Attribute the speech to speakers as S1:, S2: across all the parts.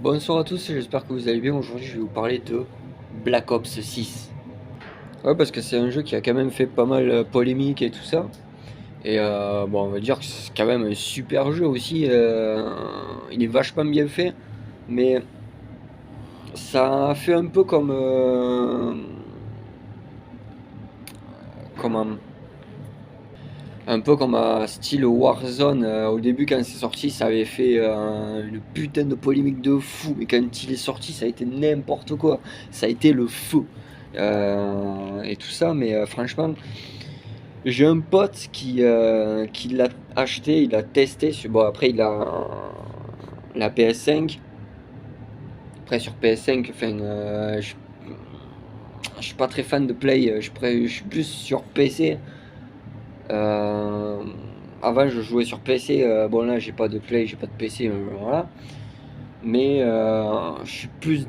S1: Bonsoir à tous, j'espère que vous allez bien. Aujourd'hui, je vais vous parler de Black Ops 6. Ouais, parce que c'est un jeu qui a quand même fait pas mal polémique et tout ça. Et bon, on va dire que c'est quand même un super jeu aussi. Il est vachement bien fait, mais ça a fait un peu comme comment un peu comme un style Warzone. Au début, quand c'est sorti, ça avait fait une putain de polémique de fou. Mais quand il est sorti, ça a été n'importe quoi. Ça a été le feu. Et tout ça. Mais franchement, j'ai un pote qui l'a acheté, il l'a testé. Bon, après, il a la PS5. Après, sur PS5, enfin, je suis pas très fan de Play. Je suis plus sur PC. Euh, Avant, je jouais sur PC. Bon, là, j'ai pas de Play, j'ai pas de PC, voilà. Mais je suis plus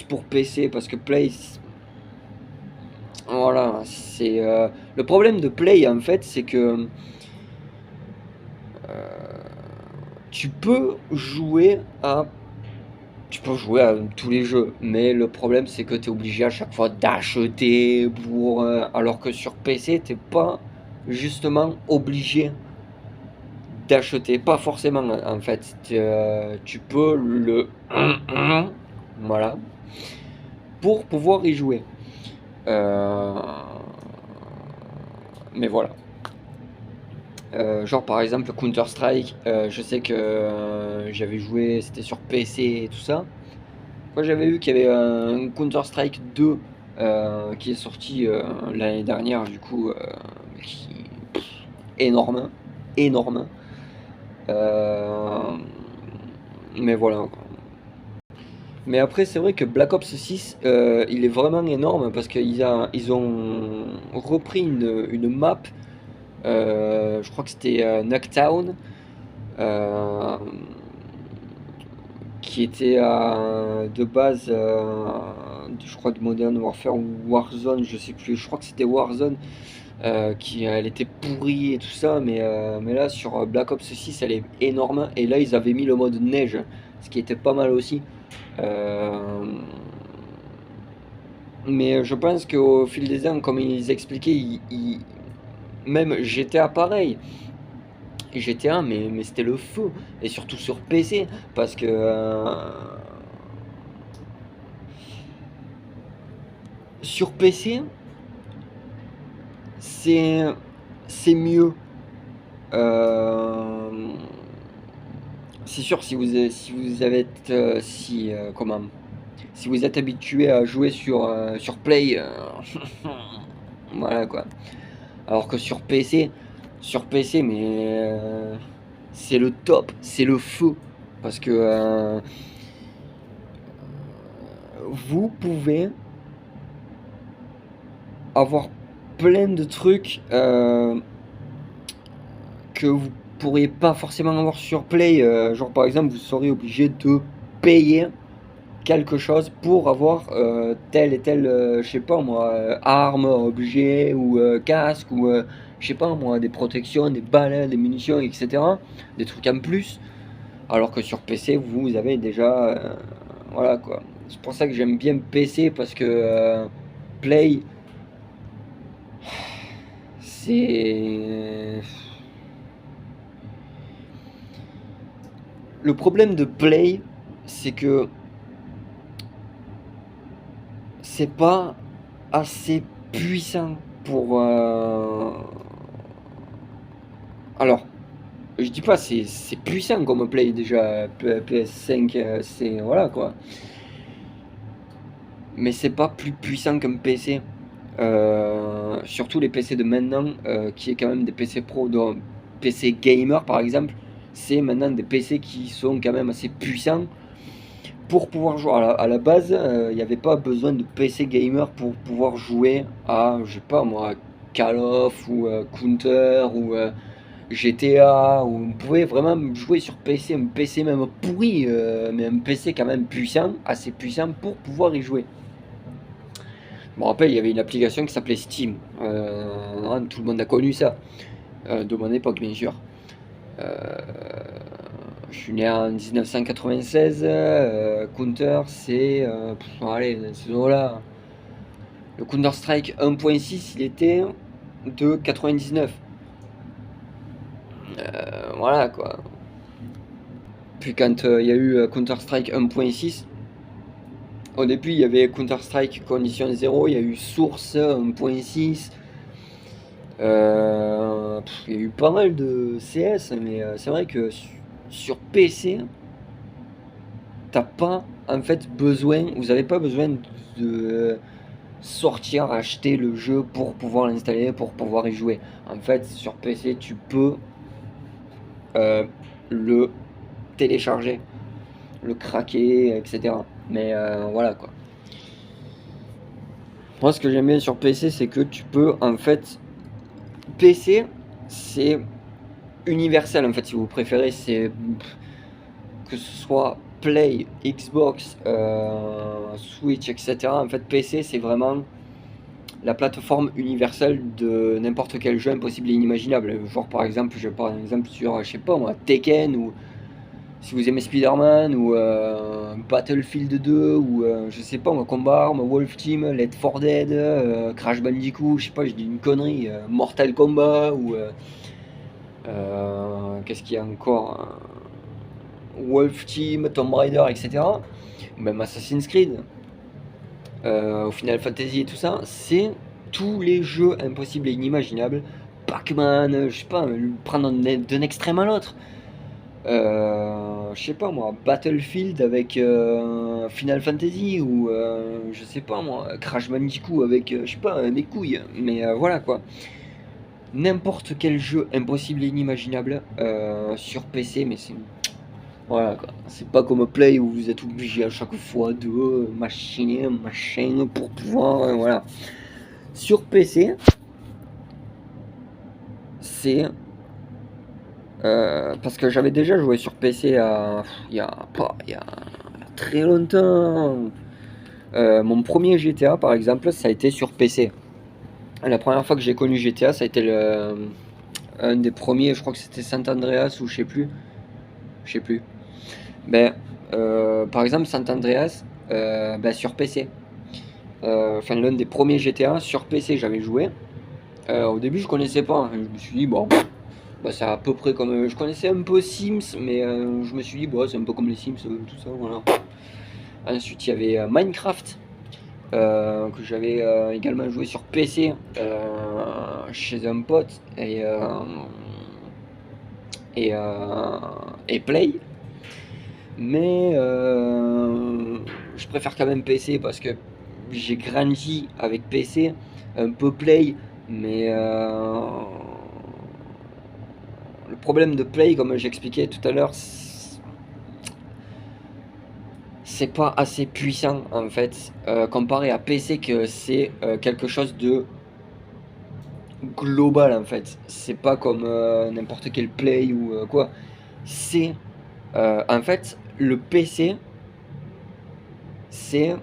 S1: pour PC parce que Play, voilà, c'est le problème de Play en fait, c'est que tu peux jouer à tu peux jouer à tous les jeux, mais le problème c'est que tu es obligé à chaque fois d'acheter pour alors que sur PC, t'es pas justement obligé d'acheter, pas forcément en fait. Tu peux le voilà pour pouvoir y jouer. Euh, mais voilà. Genre par exemple Counter Strike, je sais que j'avais joué, c'était sur PC et tout ça. Moi j'avais vu qu'il y avait un Counter Strike 2 qui est sorti l'année dernière, du coup, qui énorme, énorme. Euh, mais voilà. Mais après, c'est vrai que Black Ops 6, il est vraiment énorme parce ils ont repris une map, je crois que c'était Knockdown, euh, qui était de base, je crois, de Modern Warfare ou Warzone, je sais plus, je crois que c'était Warzone, elle était pourrie et tout ça, mais là sur Black Ops 6, elle est énorme, et là ils avaient mis le mode neige, ce qui était pas mal aussi. Euh, Mais je pense qu'au fil des ans, comme ils expliquaient, même GTA pareil. GTA, mais c'était le feu. Et surtout sur PC. Parce que sur PC, c'est c'est mieux. Euh, c'est sûr, si vous avez si comment si vous êtes habitué à jouer sur Play, voilà quoi. Alors que sur PC, mais c'est le top, c'est le feu. Parce que vous pouvez avoir plein de trucs que vous pourriez pas forcément avoir sur Play. Genre par exemple, vous serez obligé de payer quelque chose pour avoir tel et tel, je sais pas moi, arme, objet ou casque ou je sais pas moi, des protections, des balles, des munitions, etc. Des trucs en plus. Alors que sur PC, vous avez déjà, voilà quoi. C'est pour ça que j'aime bien PC parce que Play, c'est le problème de Play, c'est que c'est pas assez puissant pour. Alors, je dis pas c'est puissant comme Play déjà. PS5, c'est voilà quoi. Mais c'est pas plus puissant qu'un PC. Surtout les PC de maintenant, qui est quand même des PC pro, donc PC gamer par exemple, c'est maintenant des PC qui sont quand même assez puissants pour pouvoir jouer. À la base, il n'y avait pas besoin de PC gamer pour pouvoir jouer à, je sais pas moi, Call of ou Counter ou GTA, où on pouvait vraiment jouer sur PC, un PC même pourri, mais un PC quand même puissant, assez puissant pour pouvoir y jouer. Je me rappelle, il y avait une application qui s'appelait Steam. Hein, tout le monde a connu ça, de mon époque bien sûr. Euh, Je suis né en 1996. Counter, c'est. Allez, dans ces eaux-là. Le Counter-Strike 1.6, il était de 99. Voilà quoi. Puis quand il y a eu Counter-Strike 1.6, au début il y avait Counter-Strike Condition 0, il y a eu Source 1.6. Il y a eu pas mal de CS, mais c'est vrai que sur PC, t'as pas en fait besoin, vous n'avez pas besoin de sortir, acheter le jeu pour pouvoir l'installer, pour pouvoir y jouer. En fait, sur PC, tu peux le télécharger, le craquer, etc. Mais voilà quoi. Moi, ce que j'aime bien sur PC, c'est que tu peux en fait. PC, c'est universel en fait, si vous préférez. C'est que ce soit Play, Xbox, Switch, etc. En fait, PC, c'est vraiment la plateforme universelle de n'importe quel jeu impossible et inimaginable. Genre par exemple, je prends un exemple sur, je sais pas moi, Tekken, ou si vous aimez Spider-Man, ou Battlefield 2, ou je sais pas moi, Combat Arms, Wolf Team, Left 4 Dead, Crash Bandicoot, je sais pas, je dis une connerie, Mortal Kombat, ou qu'est-ce qu'il y a encore, Wolf Team, Tomb Raider, etc. Même Assassin's Creed, au Final Fantasy et tout ça, c'est tous les jeux impossibles et inimaginables. Pac-Man, je sais pas, prendre d'un extrême à l'autre. Je sais pas moi, Battlefield avec Final Fantasy, ou je sais pas moi, Crash Bandicoot avec, je sais pas, mes couilles. Mais voilà quoi. N'importe quel jeu impossible et inimaginable sur PC, mais c'est. Voilà quoi. C'est pas comme Play où vous êtes obligé à chaque fois de machiner, machin, pour pouvoir. Voilà. Sur PC, c'est. Parce que j'avais déjà joué sur PC il y a très longtemps. Mon premier GTA par exemple, ça a été sur PC. La première fois que j'ai connu GTA, ça a été un des premiers, je crois que c'était San Andreas ou je sais plus. Je sais plus. Ben, par exemple, San Andreas, ben, sur PC. Enfin, l'un des premiers GTA sur PC, j'avais joué. Au début, je connaissais pas, hein. Je me suis dit, bon, bah, c'est à peu près comme. Je connaissais un peu Sims, mais je me suis dit, bon, c'est un peu comme les Sims, tout ça, voilà. Ensuite, il y avait Minecraft, que j'avais également joué sur PC chez un pote, et Play. Mais je préfère quand même PC parce que j'ai grandi avec PC, un peu Play, mais le problème de Play, comme j'expliquais tout à l'heure, c'est pas assez puissant en fait, comparé à PC, que c'est quelque chose de global en fait. C'est pas comme n'importe quel Play ou quoi. C'est en fait le PC, c'est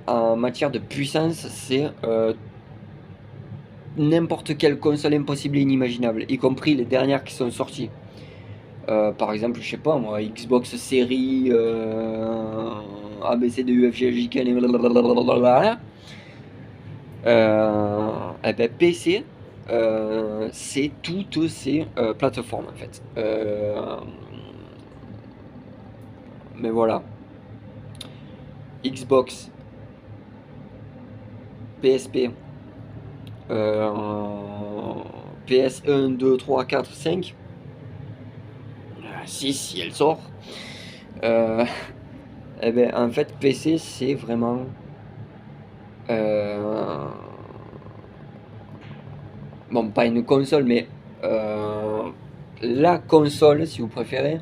S1: en matière de puissance, c'est n'importe quelle console impossible et inimaginable, y compris les dernières qui sont sorties. Par exemple, je sais pas moi, Xbox Series, ABC de UFG, JK, et blablabla. Et ben PC, c'est toutes ces plateformes en fait. Mais voilà, Xbox, PSP, PS1, 2, 3, 4, 5, 6 si elle sort. Et ben en fait PC c'est vraiment bon, pas une console, mais la console, si vous préférez,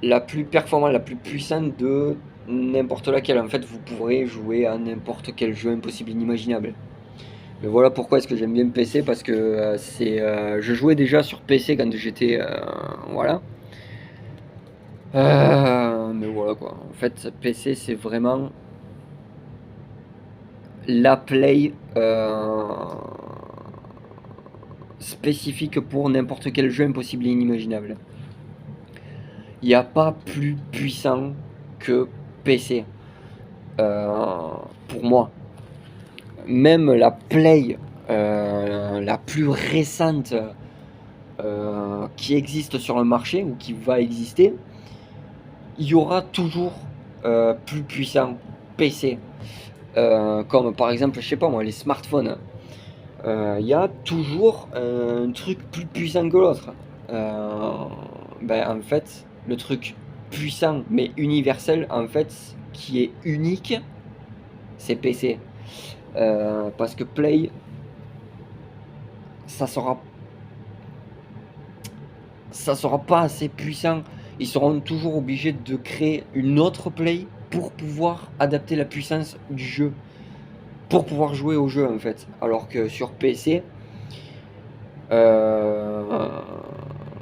S1: la plus performante, la plus puissante de n'importe laquelle. En fait, vous pourrez jouer à n'importe quel jeu impossible, inimaginable. Mais voilà pourquoi est-ce que j'aime bien PC, parce que je jouais déjà sur PC quand j'étais, voilà. Mais voilà quoi. En fait, PC c'est vraiment la play spécifique pour n'importe quel jeu impossible et inimaginable. Il n'y a pas plus puissant que PC. Pour moi. Même la Play la plus récente qui existe sur le marché ou qui va exister, il y aura toujours plus puissant PC. Comme par exemple, je sais pas moi, les smartphones. Il y a toujours un truc plus puissant que l'autre. En fait, le truc puissant mais universel, en fait, qui est unique, c'est PC. Parce que Play, ça sera pas assez puissant. Ils seront toujours obligés de créer une autre Play pour pouvoir adapter la puissance du jeu, pour pouvoir jouer au jeu en fait. Alors que sur PC,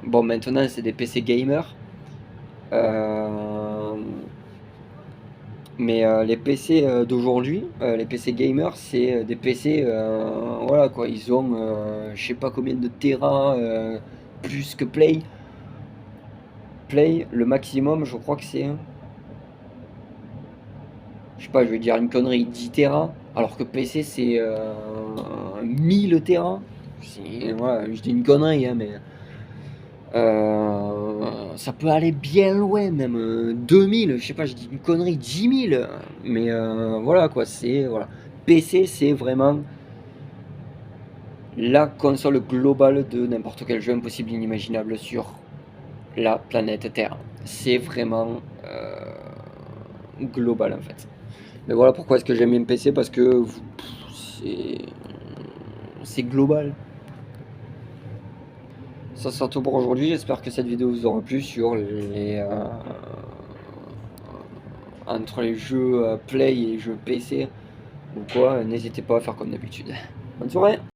S1: bon maintenant c'est des PC gamers, mais les PC d'aujourd'hui, les PC gamers, c'est des PC, voilà quoi, ils ont je sais pas combien de Tera plus que Play. Play, le maximum, je crois que c'est, je sais pas, je vais dire une connerie, 10 Tera, alors que PC c'est 1000 Tera. Voilà, je dis une connerie, hein, mais ça peut aller bien loin, même 2000, je sais pas, je dis une connerie, 10 000, mais voilà quoi, c'est voilà. PC, c'est vraiment la console globale de n'importe quel jeu impossible inimaginable sur la planète Terre. C'est vraiment global en fait. Mais voilà pourquoi est-ce que j'aime bien PC, parce que c'est global. Ça sera tout pour aujourd'hui. J'espère que cette vidéo vous aura plu sur les entre les jeux Play et les jeux PC ou quoi. N'hésitez pas à faire comme d'habitude. Bonne soirée.